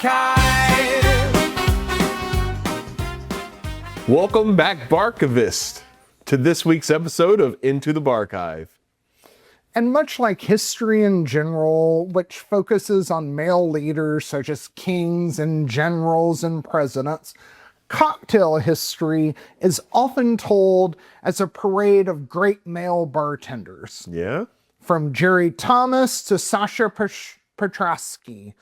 Barchive. Welcome back, Barchivists, to this week's episode of Into the Barchive. And much like history in general, which focuses on male leaders such as kings and generals and presidents, cocktail history is often told as a parade of great male bartenders. Yeah? From Jerry Thomas to Sasha Petrosky.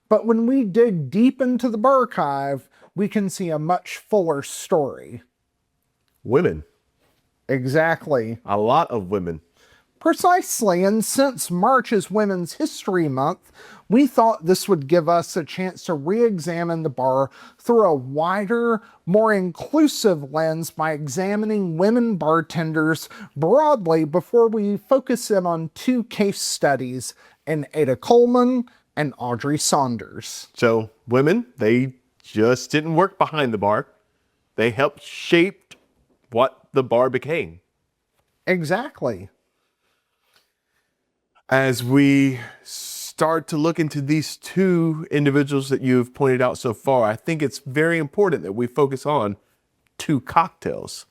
But when we dig deep into the Barchive, we can see a much fuller story. Women. Exactly. A lot of women. Precisely, and since March is Women's History Month, we thought this would give us a chance to re-examine the bar through a wider, more inclusive lens by examining women bartenders broadly before we focus in on two case studies in Ada Coleman and Audrey Saunders. So, women, they just didn't work behind the bar. They helped shape what the bar became. Exactly. As we start to look into these two individuals that you've pointed out so far, I think it's very important that we focus on two cocktails.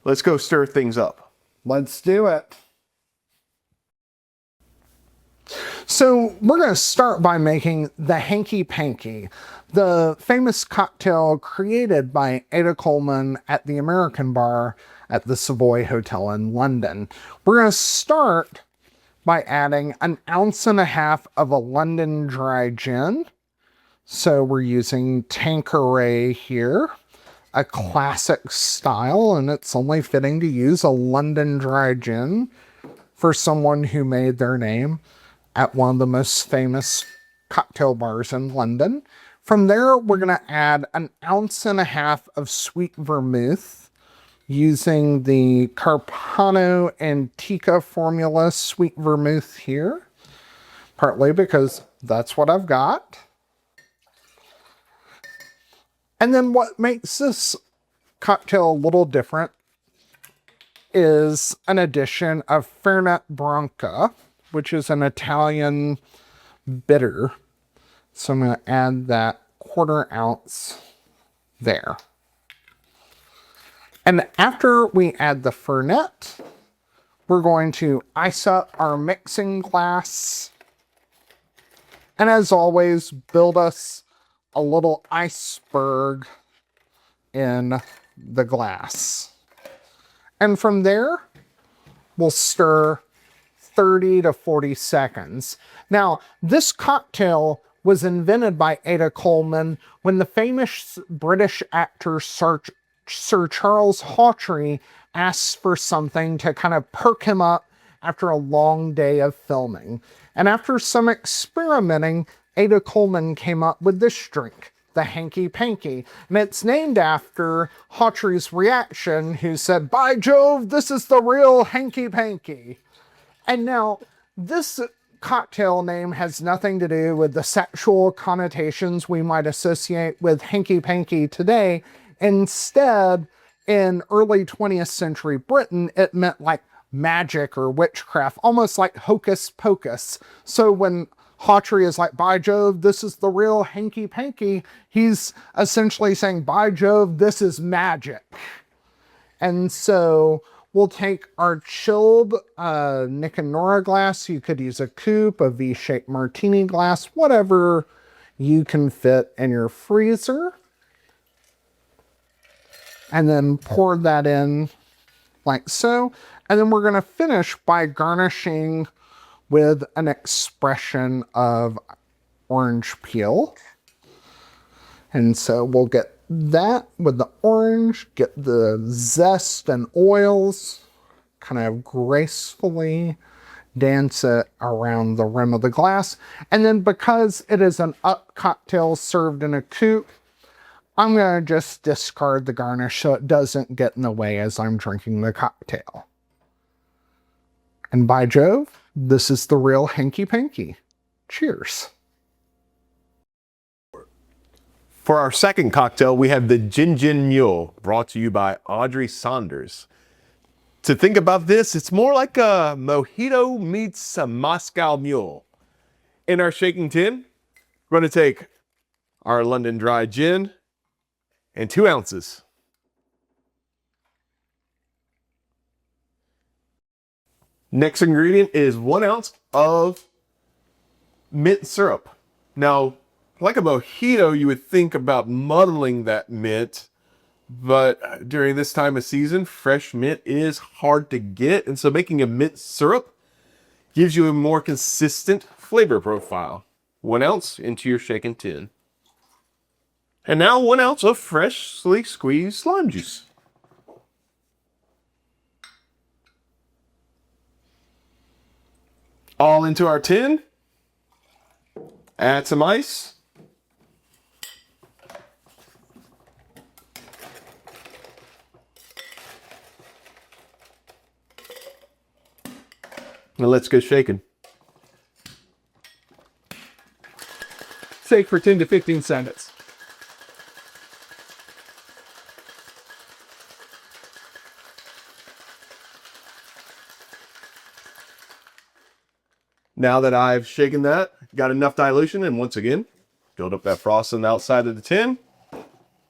Let's go stir things up. Let's do it. So we're going to start by making the Hanky Panky, the famous cocktail created by Ada Coleman at the American Bar at the Savoy Hotel in London. We're going to start by adding 1.5 ounces of a London dry gin. So we're using Tanqueray here, a classic style, and it's only fitting to use a London dry gin for someone who made their name at one of the most famous cocktail bars in London. From there, we're going to add 1.5 ounces of sweet vermouth using the Carpano Antica formula sweet vermouth here, partly because that's what I've got. And then what makes this cocktail a little different is an addition of Fernet Branca, which is an Italian bitter. So I'm going to add that 1/4 ounce there. And after we add the Fernet, we're going to ice up our mixing glass. And as always, build us a little iceberg in the glass. And from there, we'll stir 30 to 40 seconds. Now, this cocktail was invented by Ada Coleman when the famous British actor Sir Charles Hawtrey asked for something to kind of perk him up after a long day of filming. And after some experimenting, Ada Coleman came up with this drink, the Hanky Panky. And it's named after Hawtrey's reaction, who said, "By Jove, this is the real Hanky Panky." And now, this cocktail name has nothing to do with the sexual connotations we might associate with Hanky Panky today. Instead, in early 20th century Britain, it meant like magic or witchcraft, almost like hocus pocus. So when Hawtrey is like, "By Jove, this is the real Hanky Panky," he's essentially saying, "By Jove, this is magic." And so we'll take our chilled Nick and Nora glass. You could use a coupe, a V-shaped martini glass, whatever you can fit in your freezer. And then pour that in like so. And then we're going to finish by garnishing with an expression of orange peel. And so we'll get that with the orange, get the zest and oils, kind of gracefully dance it around the rim of the glass. And then because it is an up cocktail served in a coupe, I'm going to just discard the garnish so it doesn't get in the way as I'm drinking the cocktail. And by Jove, this is the real Hanky Panky. Cheers. For our second cocktail, we have the Gin-Gin Mule, brought to you by Audrey Saunders. To think about this, it's more like a mojito meets a Moscow Mule. In our shaking tin, We're going to take our London Dry Gin and 2 ounces. Next ingredient is 1 ounce of mint syrup. Now, like a mojito, you would think about muddling that mint, but during this time of season, fresh mint is hard to get. And so making a mint syrup gives you a more consistent flavor profile. 1 ounce into your shaken tin. And now 1 ounce of freshly squeezed lime juice. All into our tin. Add some ice. Now let's get shaken. Shake for 10 to 15 seconds. Now that I've shaken that, got enough dilution, and once again, build up that frost on the outside of the tin,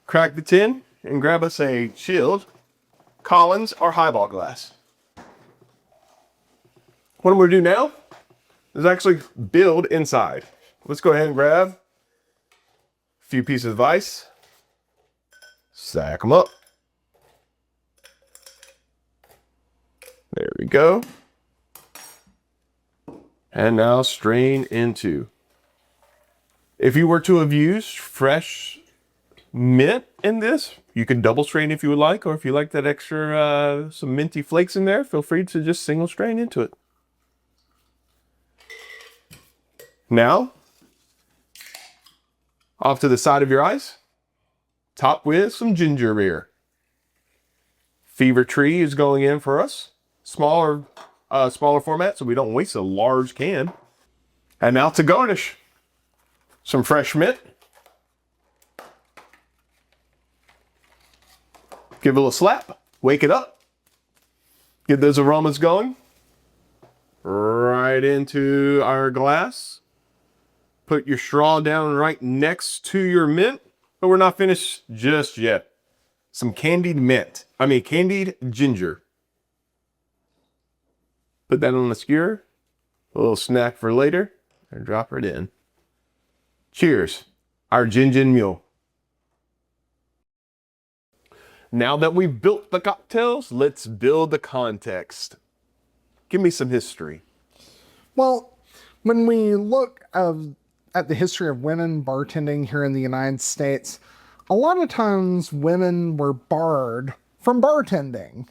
crack the tin, and grab us a chilled Collins or highball glass. What I'm going to do now is actually build inside. Let's go ahead and grab a few pieces of ice, stack them up. There we go. And now strain into. If you were to have used fresh mint in this, you can double strain if you would like, or if you like that extra, some minty flakes in there, feel free to just single strain into it. Now, off to the side of your ice, top with some ginger beer. Fever Tree is going in for us. Smaller format, so we don't waste a large can. And now to garnish, some fresh mint. Give it a little slap, wake it up, get those aromas going. Right into our glass. Put your straw down right next to your mint, but we're not finished just yet. Some candied ginger. Put that on the skewer, a little snack for later, and drop it in. Cheers, our Gin-Gin Mule. Now that we've built the cocktails, let's build the context. Give me some history. Well, when we look at the history of women bartending here in the United States, a lot of times women were barred from bartending.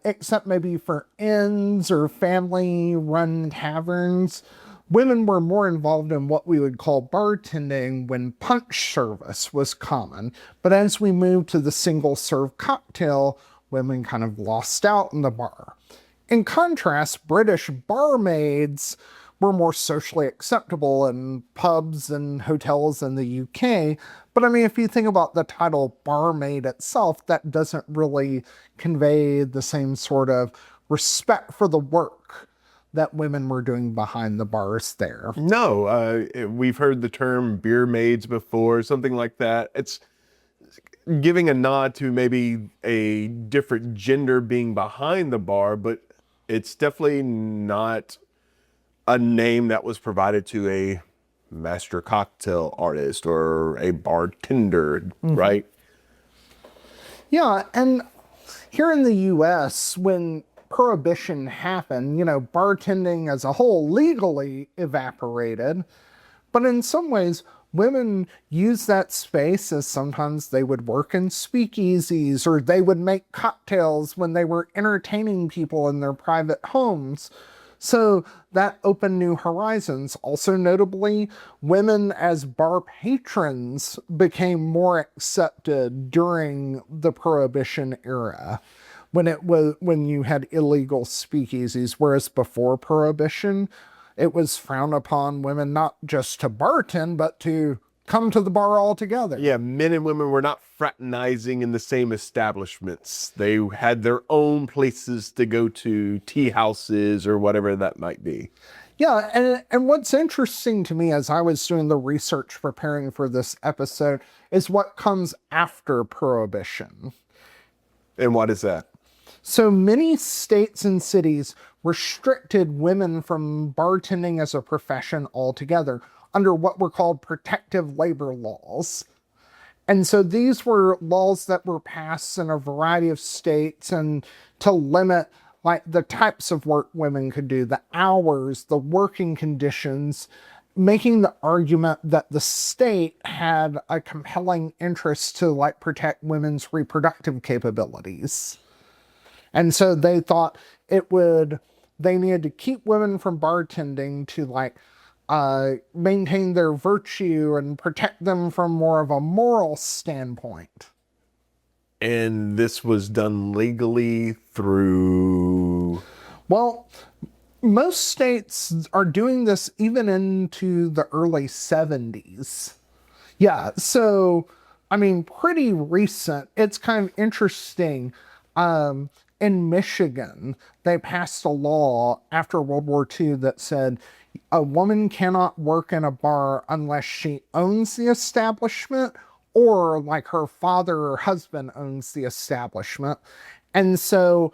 Except maybe for inns or family-run taverns, women were more involved in what we would call bartending when punch service was common. But as we moved to the single-serve cocktail, women kind of lost out in the bar. In contrast, British barmaids were more socially acceptable in pubs and hotels in the UK. But I mean, if you think about the title barmaid itself, that doesn't really convey the same sort of respect for the work that women were doing behind the bars there. No, we've heard the term beer maids before, something like that. It's giving a nod to maybe a different gender being behind the bar, but it's definitely not a name that was provided to a master cocktail artist or a bartender, right? Yeah, and here in the US, when Prohibition happened, bartending as a whole legally evaporated. But in some ways, women used that space as sometimes they would work in speakeasies or they would make cocktails when they were entertaining people in their private homes. So that opened new horizons. Also notably, women as bar patrons became more accepted during the Prohibition era, when you had illegal speakeasies, whereas before Prohibition, it was frowned upon women not just to bartend, but to come to the bar altogether. Yeah, men and women were not fraternizing in the same establishments. They had their own places to go to, tea houses or whatever that might be. Yeah, and what's interesting to me as I was doing the research preparing for this episode is what comes after Prohibition. And what is that? So many states and cities restricted women from bartending as a profession altogether under what were called protective labor laws. And so these were laws that were passed in a variety of states and to limit like the types of work women could do, the hours, the working conditions, making the argument that the state had a compelling interest to like protect women's reproductive capabilities. And so they thought they needed to keep women from bartending to like maintain their virtue and protect them from more of a moral standpoint. And this was done legally through... Well, most states are doing this even into the early 70s. Yeah, so, I mean, pretty recent. It's kind of interesting. In Michigan, they passed a law after World War II that said a woman cannot work in a bar unless she owns the establishment or like her father or husband owns the establishment. And so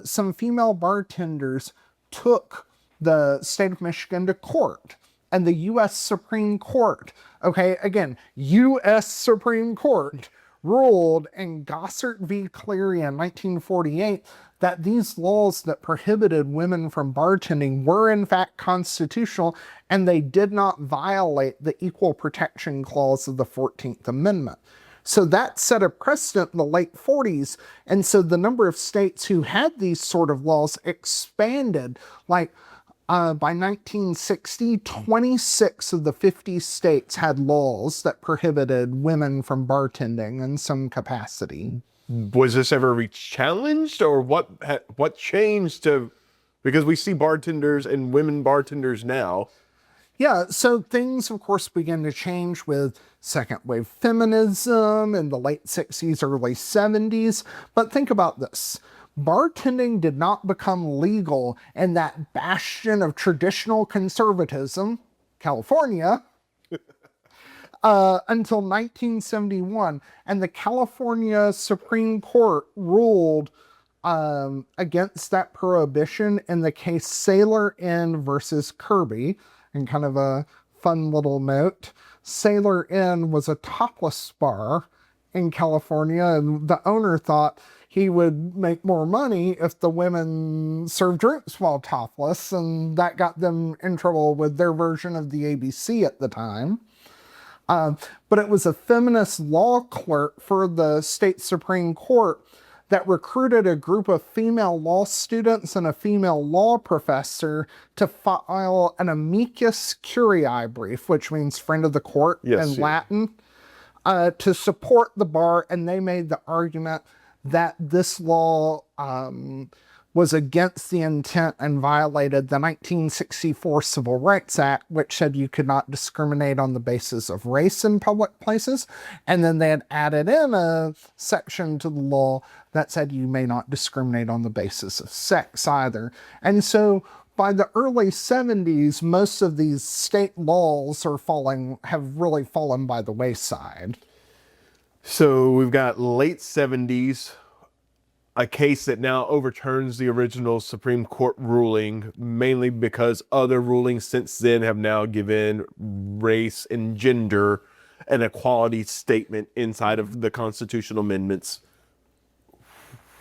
some female bartenders took the state of Michigan to court. And the U.S. Supreme Court, okay, again, U.S. Supreme Court ruled in Gossert v. Cleary in 1948 that these laws that prohibited women from bartending were in fact constitutional and they did not violate the Equal Protection Clause of the 14th Amendment. So that set a precedent in the late 40s, and so the number of states who had these sort of laws expanded. Like by 1960, 26 of the 50 states had laws that prohibited women from bartending in some capacity. Was this ever re-challenged, or what changed to... Because we see bartenders and women bartenders now. Yeah, so things, of course, began to change with second wave feminism in the late 60s, early 70s. But think about this. Bartending did not become legal in that bastion of traditional conservatism, California, until 1971. And the California Supreme Court ruled against that prohibition in the case Sailor Inn versus Kirby. And kind of a fun little note, Sailor Inn was a topless bar in California, and the owner thought he would make more money if the women served drinks while topless, and that got them in trouble with their version of the ABC at the time. But it was a feminist law clerk for the state Supreme Court that recruited a group of female law students and a female law professor to file an amicus curiae brief, which means friend of the court in Latin, to support the bar. And they made the argument that this law was against the intent and violated the 1964 Civil Rights Act, which said you could not discriminate on the basis of race in public places. And then they had added in a section to the law that said you may not discriminate on the basis of sex either. And so by the early 70s, most of these state laws have really fallen by the wayside. So we've got late 70s, a case that now overturns the original Supreme Court ruling, mainly because other rulings since then have now given race and gender an equality statement inside of the constitutional amendments.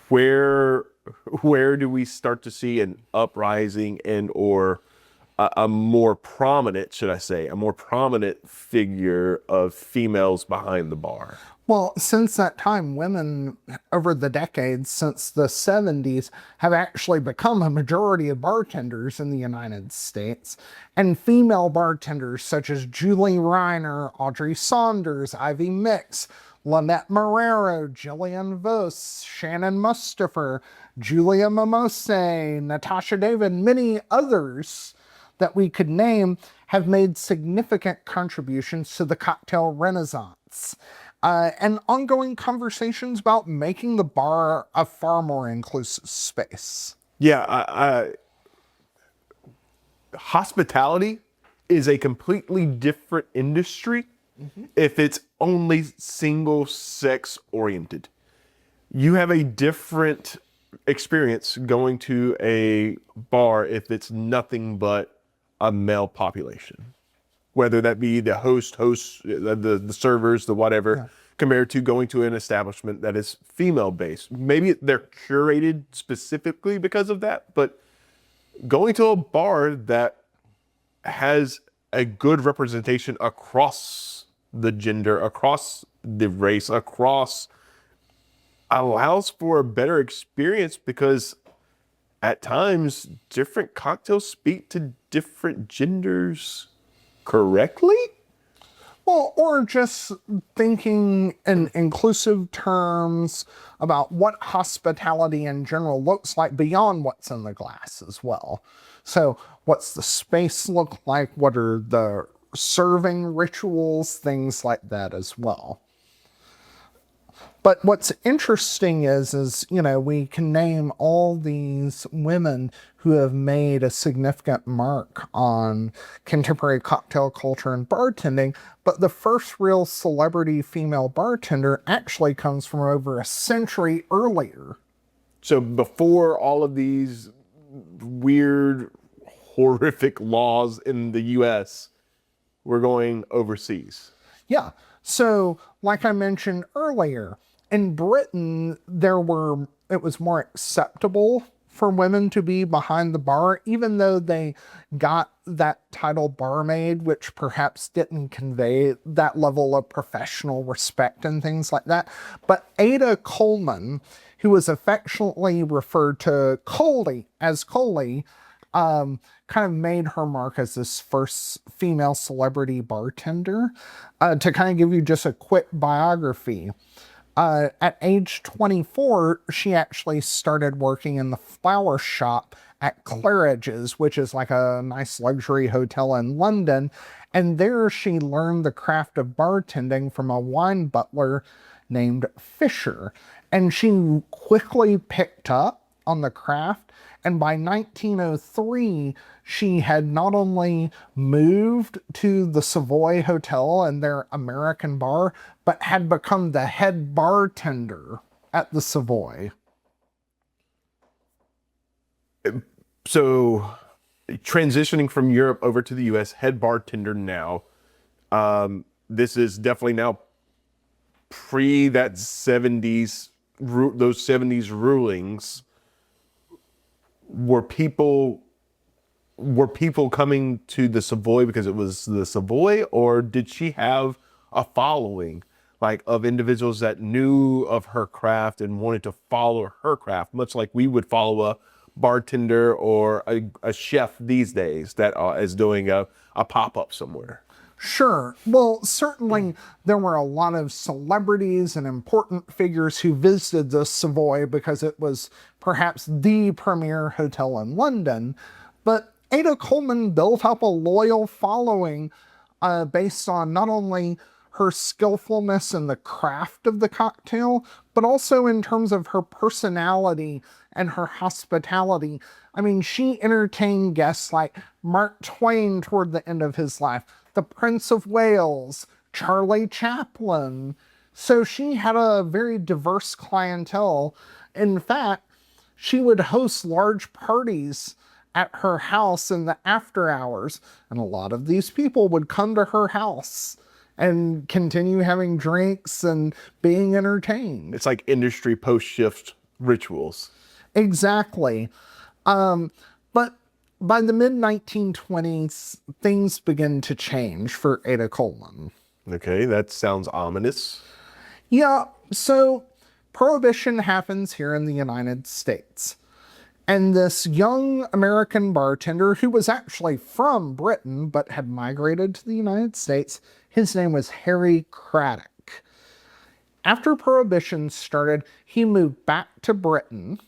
Where do we start to see an uprising and or a more prominent, should I say, a more prominent figure of females behind the bar? Well, since that time, women over the decades, since the 70s, have actually become a majority of bartenders in the United States. And female bartenders such as Julie Reiner, Audrey Saunders, Ivy Mix, Lynette Marrero, Jillian Vos, Shannon Mustafer, Julia Mimose, Natasha David, many others that we could name have made significant contributions to the cocktail renaissance. And ongoing conversations about making the bar a far more inclusive space. Yeah, hospitality is a completely different industry if it's only single sex oriented. You have a different experience going to a bar if it's nothing but a male population, whether that be the hosts, the servers, the whatever, compared to going to an establishment that is female based. Maybe they're curated specifically because of that, but going to a bar that has a good representation across the gender, across the race, across, allows for a better experience, because at times different cocktails speak to different genders correctly. Well, or just thinking in inclusive terms about what hospitality in general looks like beyond what's in the glass as well. So what's the space look like? What are the serving rituals? Things like that as well. But what's interesting is, you know, we can name all these women who have made a significant mark on contemporary cocktail culture and bartending, but the first real celebrity female bartender actually comes from over a century earlier. So before all of these weird, horrific laws in the US, we're going overseas. Yeah. So, like I mentioned earlier, in Britain, it was more acceptable for women to be behind the bar, even though they got that title barmaid, which perhaps didn't convey that level of professional respect and things like that. But Ada Coleman, who was affectionately referred to Coley as Coley, kind of made her mark as this first female celebrity bartender. To kind of give you just a quick biography, at age 24, she actually started working in the flower shop at Claridge's, which is like a nice luxury hotel in London. And there she learned the craft of bartending from a wine butler named Fisher. And she quickly picked up on the craft. And by 1903, she had not only moved to the Savoy Hotel and their American bar, but had become the head bartender at the Savoy. So, transitioning from Europe over to the US, head bartender now. This is definitely now pre that 70s, those 70s rulings. Were people coming to the Savoy because it was the Savoy, or did she have a following, like, of individuals that knew of her craft and wanted to follow her craft, much like we would follow a bartender or a chef these days that is doing a pop-up somewhere? Sure. Well, certainly there were a lot of celebrities and important figures who visited the Savoy because it was perhaps the premier hotel in London. But Ada Coleman built up a loyal following based on not only her skillfulness in the craft of the cocktail, but also in terms of her personality and her hospitality. I mean, she entertained guests like Mark Twain toward the end of his life, the Prince of Wales, Charlie Chaplin. So she had a very diverse clientele. In fact, she would host large parties at her house in the after hours, and a lot of these people would come to her house and continue having drinks and being entertained. It's like industry post-shift rituals. Exactly. But by the mid-1920s, things begin to change for Ada Coleman. Okay, that sounds ominous. Yeah, so Prohibition happens here in the United States. And this young American bartender, who was actually from Britain but had migrated to the United States, his name was Harry Craddock. After Prohibition started, he moved back to Britain.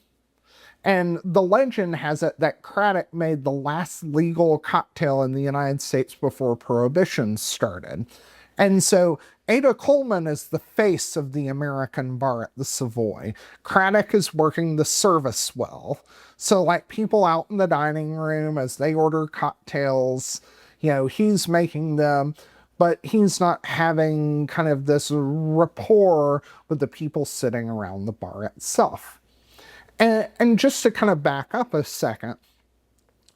And the legend has it that Craddock made the last legal cocktail in the United States before Prohibition started. And so Ada Coleman is the face of the American bar at the Savoy. Craddock is working the service well. So like people out in the dining room as they order cocktails, he's making them, but he's not having kind of this rapport with the people sitting around the bar itself. And just to kind of back up a second,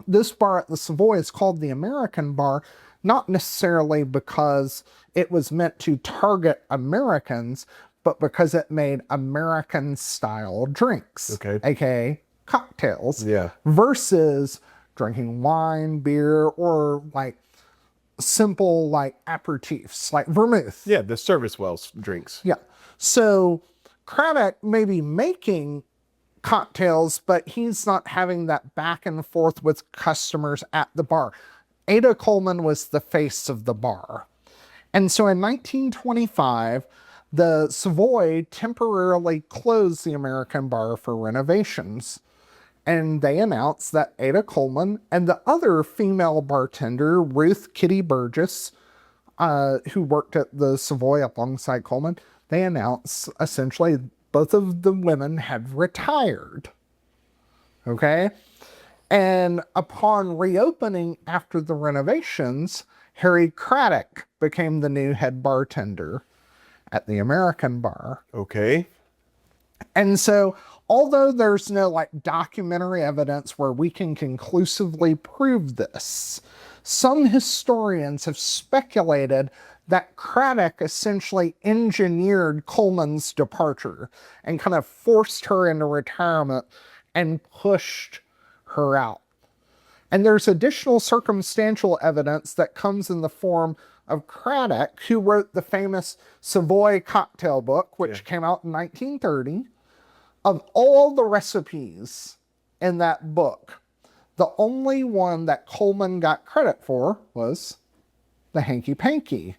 this bar at the Savoy is called the American bar, not necessarily because it was meant to target Americans, but because it made American-style drinks, aka cocktails, versus drinking wine, beer, or like simple like aperitifs, like vermouth. Yeah, the service wells drinks. Yeah. So Craddock may be making cocktails, but he's not having that back and forth with customers at the bar. Ada Coleman was the face of the bar. And so in 1925, the Savoy temporarily closed the American bar for renovations. And they announced that Ada Coleman and the other female bartender, Ruth Kitty Burgess, who worked at the Savoy alongside Coleman, they announced essentially both of the women had retired. Okay? And upon reopening after the renovations, Harry Craddock became the new head bartender at the American bar. Okay. And so, although there's no like documentary evidence where we can conclusively prove this, some historians have speculated that Craddock essentially engineered Coleman's departure and kind of forced her into retirement and pushed her out. And there's additional circumstantial evidence that comes in the form of Craddock, who wrote the famous Savoy cocktail book, which came out in 1930. Of all the recipes in that book, the only one that Coleman got credit for was the Hanky Panky.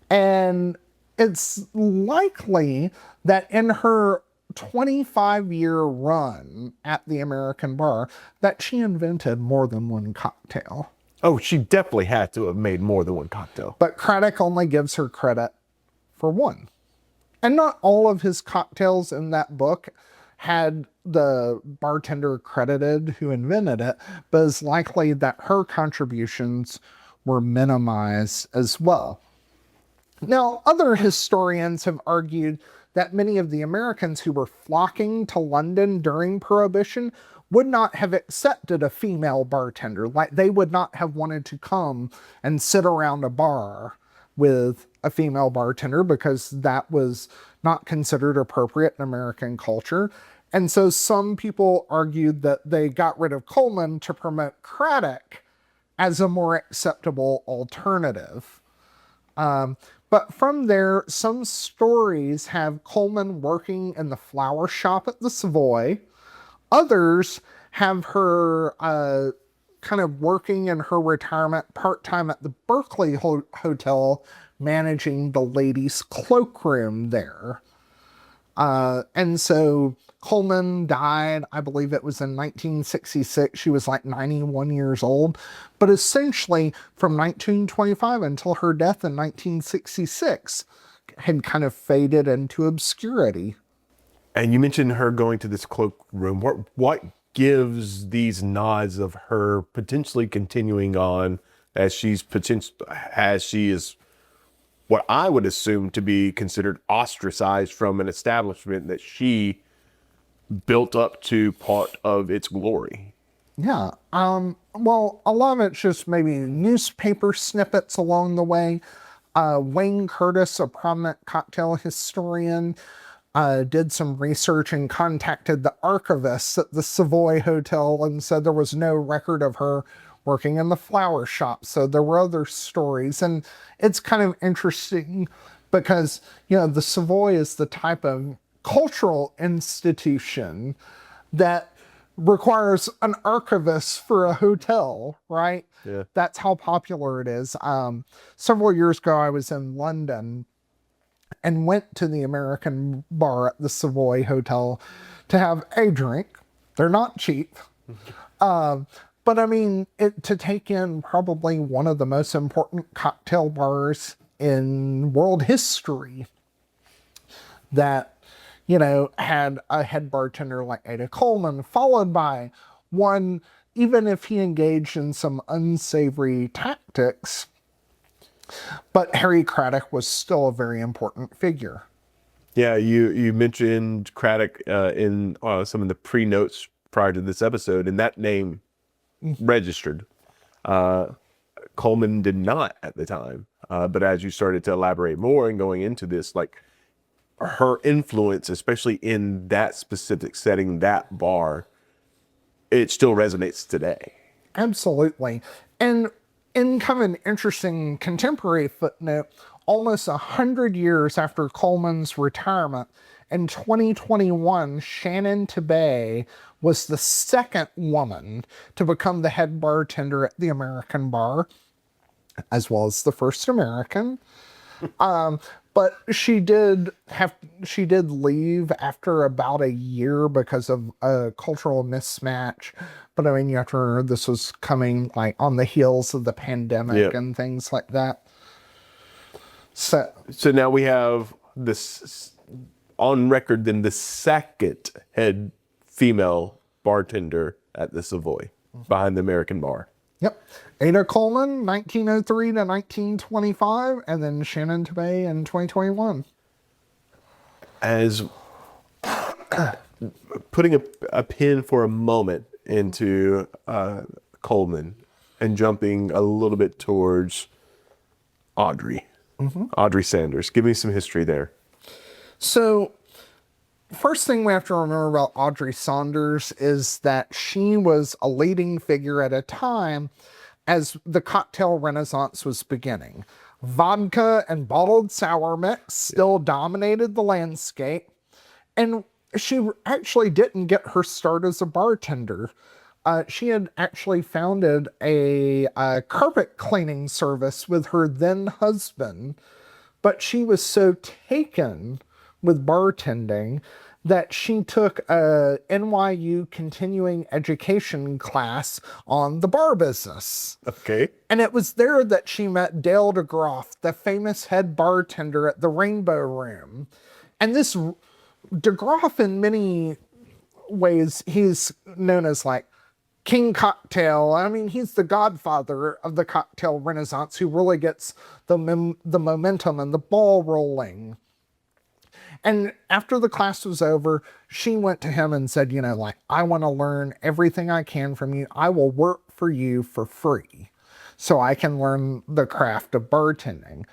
And it's likely that in her 25-year run at the American bar that she invented more than one cocktail. Oh, she definitely had to have made more than one cocktail. But Craddock only gives her credit for one. And not all of his cocktails in that book had the bartender credited who invented it, but it's likely that her contributions were minimized as well. Now, other historians have argued that many of the Americans who were flocking to London during Prohibition would not have accepted a female bartender. Like, they would not have wanted to come and sit around a bar with a female bartender because that was not considered appropriate in American culture. And so some people argued that they got rid of Coleman to promote Craddock as a more acceptable alternative. But from there, some stories have Coleman working in the flower shop at the Savoy. Others have her kind of working in her retirement part-time at the Berkeley Hotel, managing the ladies' cloakroom there. And so Coleman died, I believe it was in 1966. She was like 91 years old. But essentially, from 1925 until her death in 1966, had kind of faded into obscurity. And you mentioned her going to this cloakroom. What gives these nods of her potentially continuing on as she is what I would assume to be considered ostracized from an establishment that she built up to part of its glory? Yeah. Well, a lot of it's just maybe newspaper snippets along the way. Wayne Curtis, a prominent cocktail historian, did some research and contacted the archivist at the Savoy Hotel and said there was no record of her working in the flower shop. So there were other stories. And it's kind of interesting because, the Savoy is the type of cultural institution that requires an archivist for a hotel, right? Yeah. That's how popular it is. Several years ago, I was in London and went to the American bar at the Savoy Hotel to have a drink. They're not cheap. But I mean, to take in probably one of the most important cocktail bars in world history that, had a head bartender like Ada Coleman, followed by one, even if he engaged in some unsavory tactics, but Harry Craddock was still a very important figure. Yeah, you mentioned Craddock in some of the pre-notes prior to this episode, and that name registered. Coleman did not at the time, but as you started to elaborate more and going into this, like her influence, especially in that specific setting, that bar, it still resonates today. Absolutely. And in kind of an interesting contemporary footnote, almost 100 years after Coleman's retirement, in 2021, Shannon Tabay was the second woman to become the head bartender at the American Bar, as well as the first American. But she did leave after about a year because of a cultural mismatch. But I mean, you have to remember this was coming like on the heels of the pandemic and things like that. So now we have this on record, then the second head female bartender at the Savoy behind the American Bar. Yep. Ada Coleman, 1903 to 1925, and then Shannon Tabay in 2021. As putting a pin for a moment into Coleman and jumping a little bit towards Audrey. Audrey Saunders. Give me some history there. So, first thing we have to remember about Audrey Saunders is that she was a leading figure at a time as the cocktail renaissance was beginning. Vodka and bottled sour mix still dominated the landscape, and she actually didn't get her start as a bartender. She had actually founded a carpet cleaning service with her then husband, but she was so taken with bartending that she took a NYU continuing education class on the bar business. Okay. And it was there that she met Dale DeGroff, the famous head bartender at the Rainbow Room. And this DeGroff, in many ways, he's known as like King Cocktail. I mean, he's the godfather of the cocktail renaissance who really gets the momentum and the ball rolling. And after the class was over, she went to him and said, I want to learn everything I can from you. I will work for you for free so I can learn the craft of bartending.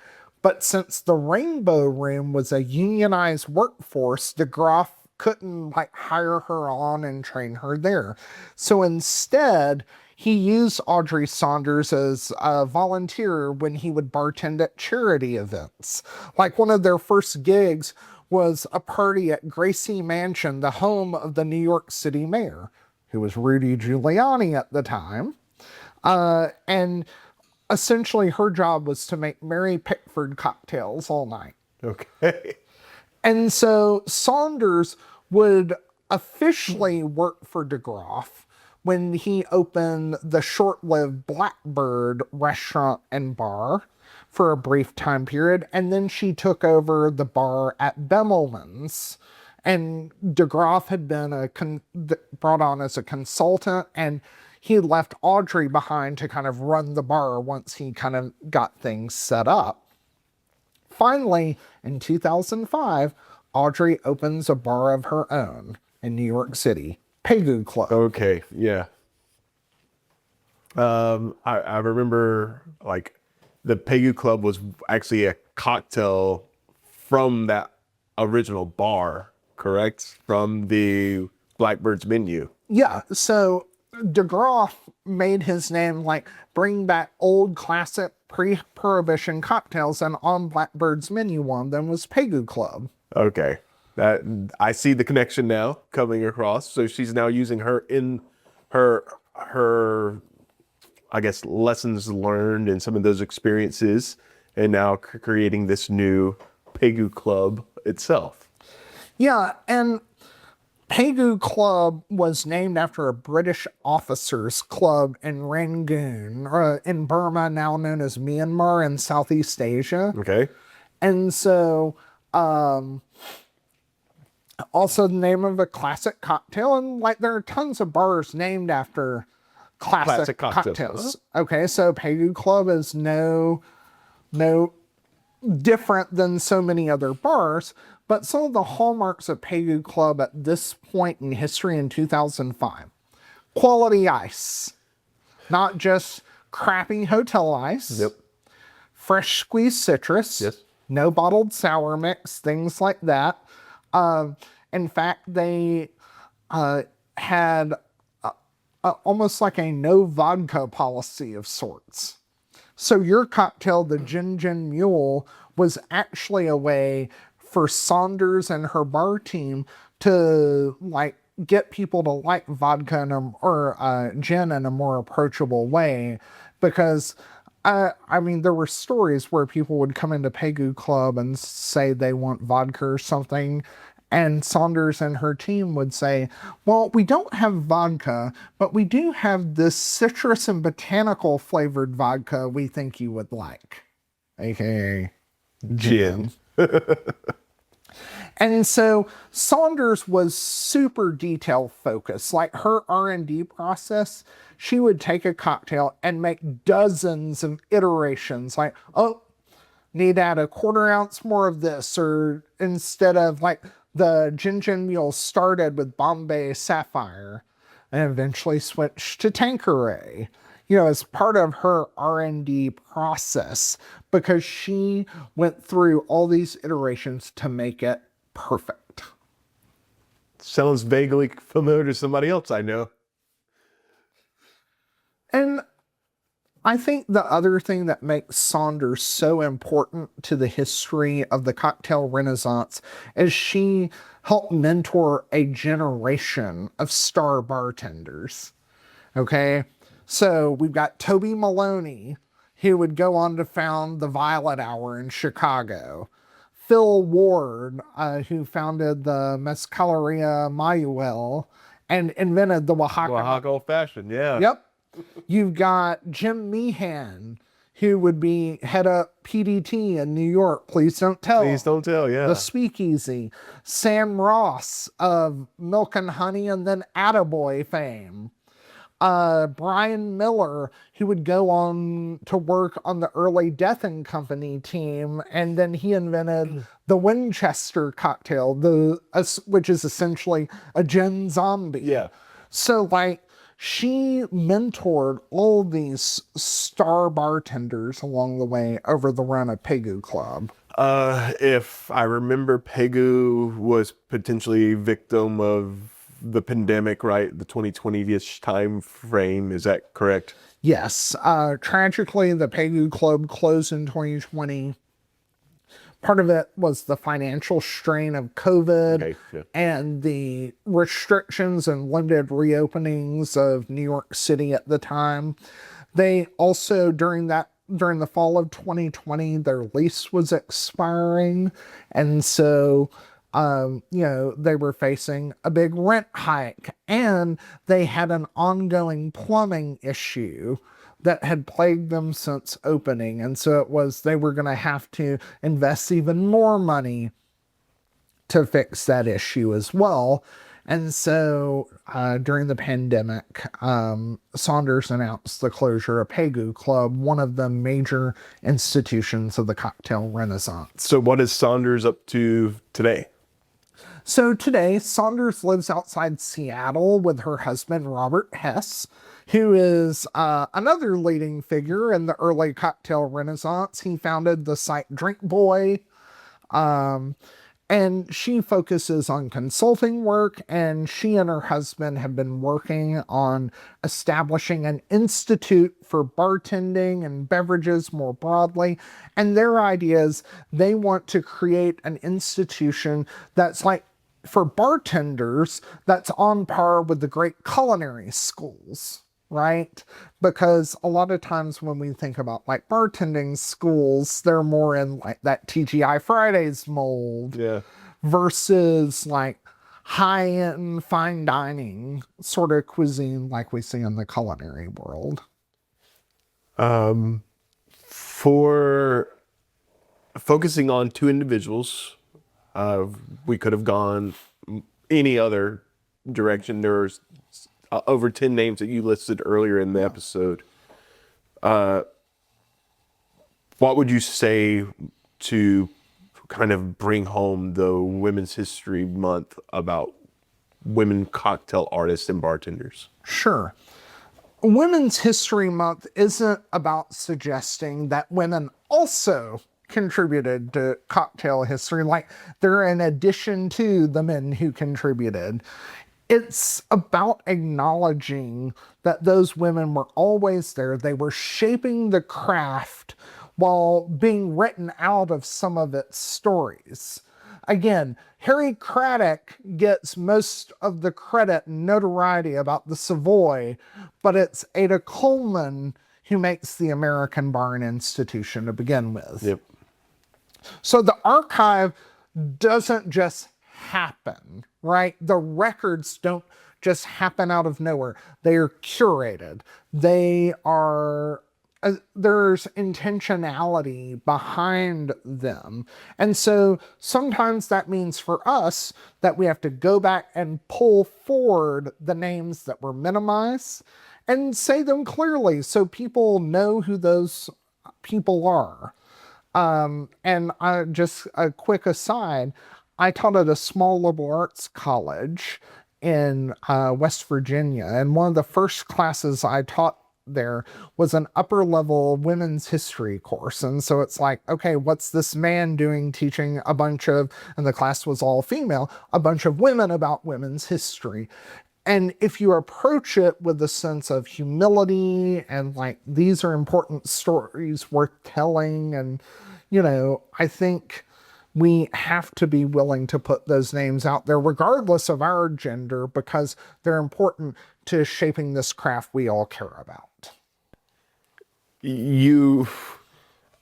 But since the Rainbow Room was a unionized workforce, DeGroff couldn't hire her on and train her there. So instead, he used Audrey Saunders as a volunteer when he would bartend at charity events. Like one of their first gigs was a party at Gracie Mansion, the home of the New York City mayor, who was Rudy Giuliani at the time. And essentially her job was to make Mary Pickford cocktails all night. Okay. And so Saunders would officially work for DeGroff when he opened the short-lived Blackbird restaurant and bar for a brief time period, and then she took over the bar at Bemelman's. And DeGroff had been brought on as a consultant, and he left Audrey behind to kind of run the bar once he kind of got things set up. Finally, in 2005, Audrey opens a bar of her own in New York City, Pegu Club. Okay, yeah. I remember the Pegu Club was actually a cocktail from that original bar, correct? From the Blackbird's menu. Yeah, so DeGroff made his name bring back old classic pre-prohibition cocktails, and on Blackbird's menu one of them was Pegu Club. Okay. That I see the connection now coming across. So she's now using her in her I guess lessons learned and some of those experiences, and now creating this new Pegu Club itself. Yeah, and Pegu Club was named after a British officers' club in Rangoon, in Burma, now known as Myanmar in Southeast Asia. Okay. And so, also the name of a classic cocktail, and like there are tons of bars named after classic cocktails. Okay, so Pegu Club is no different than so many other bars, but some of the hallmarks of Pegu Club at this point in history in 2005. Quality ice. Not just crappy hotel ice. Yep. Fresh squeezed citrus. Yes. No bottled sour mix, things like that. In fact, they had almost like a no vodka policy of sorts. So your cocktail, the Gin-Gin Mule, was actually a way for Saunders and her bar team to like get people to like vodka or gin in a more approachable way, because I mean, there were stories where people would come into Pegu Club and say they want vodka or something, and Saunders and her team would say, well, we don't have vodka, but we do have this citrus and botanical flavored vodka we think you would like, aka Gin. And so Saunders was super detail focused. Like her R&D process, she would take a cocktail and make dozens of iterations. Like, oh, need to add a 1/4 ounce more of this, or instead of like the Gin-Gin Mule started with Bombay Sapphire and eventually switched to Tanqueray, as part of her R&D process, because she went through all these iterations to make it perfect. Sounds vaguely familiar to somebody else I know. And I think the other thing that makes Saunders so important to the history of the cocktail renaissance is she helped mentor a generation of star bartenders. Okay? So we've got Toby Maloney, who would go on to found the Violet Hour in Chicago. Phil Ward, who founded the Mezcaleria Mayuel and invented the Oaxaca Old Fashioned, yeah. Yep. You've got Jim Meehan, who would be head up PDT in New York. Please Don't Tell. Please Don't Tell, yeah. The Speakeasy. Sam Ross of Milk and Honey and then Attaboy fame. Brian Miller, who would go on to work on the early Death and Company team, and then he invented the Winchester cocktail, which is essentially a gin zombie. Yeah. So like, she mentored all these star bartenders along the way over the run of Pegu Club. If I remember, Pegu was potentially victim of the pandemic, right? The 2020-ish time frame. Is that correct? Yes. Tragically, the Pegu Club closed in 2020. Part of it was the financial strain of COVID and the restrictions and limited reopenings of New York City at the time. They also, during the fall of 2020, their lease was expiring. And so, they were facing a big rent hike, and they had an ongoing plumbing issue that had plagued them since opening. And so they were going to have to invest even more money to fix that issue as well. And so during the pandemic, Saunders announced the closure of Pegu Club, one of the major institutions of the cocktail renaissance. So what is Saunders up to today? So today, Saunders lives outside Seattle with her husband, Robert Hess, who is another leading figure in the early cocktail renaissance. He founded the site Drink Boy, and she focuses on consulting work, and she and her husband have been working on establishing an institute for bartending and beverages more broadly. And their idea is they want to create an institution that's like, for bartenders, that's on par with the great culinary schools, right? Because a lot of times when we think about like bartending schools, they're more in like that TGI Fridays mold, Yeah. versus like high-end fine dining sort of cuisine like we see in the culinary world. For focusing on two individuals, we could have gone any other direction. There's over 10 names that you listed earlier in the episode. What would you say to kind of bring home the Women's History Month about women cocktail artists and bartenders? Sure. Women's History Month isn't about suggesting that women also contributed to cocktail history, like they're in addition to the men who contributed. It's about acknowledging that those women were always there. They were shaping the craft while being written out of some of its stories. Again, Harry Craddock gets most of the credit and notoriety about the Savoy, but it's Ada Coleman who makes the American Bar and Institution to begin with. Yep. So the archive doesn't just happen, right? The records don't just happen out of nowhere. They are curated. They are there's intentionality behind them. And so sometimes that means for us that we have to go back and pull forward the names that were minimized and say them clearly so people know who those people are. And just a quick aside, I taught at a small liberal arts college in West Virginia. And one of the first classes I taught there was an upper level women's history course. And so it's like, okay, what's this man doing teaching a bunch of, and the class was all female, a bunch of women about women's history. And if you approach it with a sense of humility and like, these are important stories worth telling. And, you know, I think we have to be willing to put those names out there regardless of our gender because they're important to shaping this craft we all care about.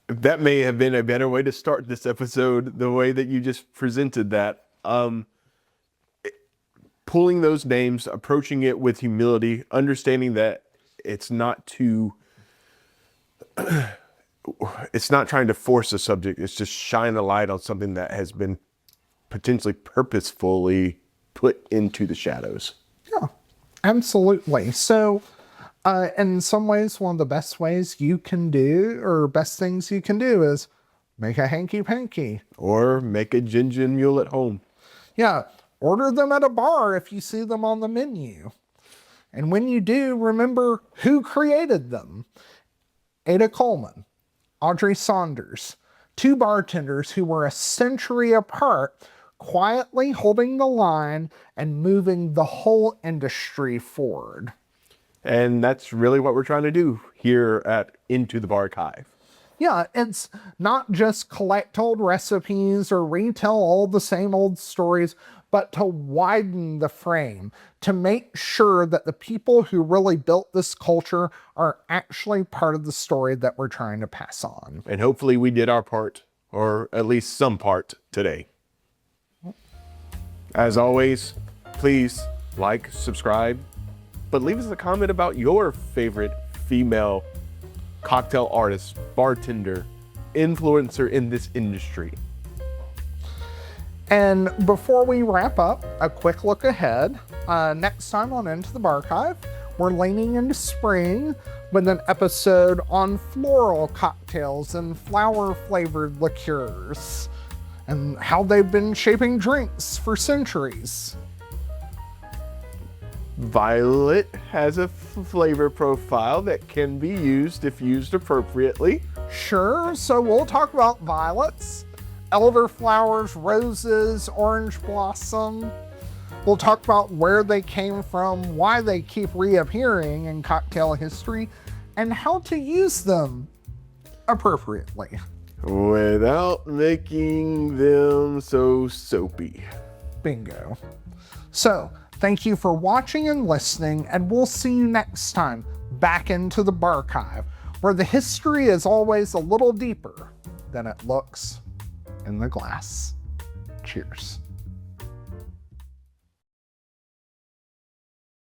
That may have been a better way to start this episode, the way that you just presented that. Pulling those names, approaching it with humility, understanding that it's not trying to force a subject, it's just shine a light on something that has been potentially purposefully put into the shadows. Yeah, absolutely. So, in some ways, one of the best ways you can do, or best things you can do is make a Hanky Panky. Or make a Gin-Gin Mule at home. Yeah, order them at a bar if you see them on the menu. And when you do, remember who created them. Ada Coleman, Audrey Saunders, two bartenders who were a century apart, quietly holding the line and moving the whole industry forward. And that's really what we're trying to do here at Into the Barchive. Yeah, it's not just collect old recipes or retell all the same old stories, but to widen the frame, to make sure that the people who really built this culture are actually part of the story that we're trying to pass on. And hopefully we did our part, or at least some part today. As always, please like, subscribe, but leave us a comment about your favorite female cocktail artist, bartender, influencer in this industry. And before we wrap up, a quick look ahead. Next time on Into the Barchive, we're leaning into spring with an episode on floral cocktails and flower-flavored liqueurs and how they've been shaping drinks for centuries. Violet has a flavor profile that can be used if used appropriately. Sure, so we'll talk about violets, elderflowers, roses, orange blossom. We'll talk about where they came from, why they keep reappearing in cocktail history, and how to use them appropriately. Without making them so soapy. Bingo. So, thank you for watching and listening, and we'll see you next time back into the Barchive, where the history is always a little deeper than it looks in the glass. Cheers.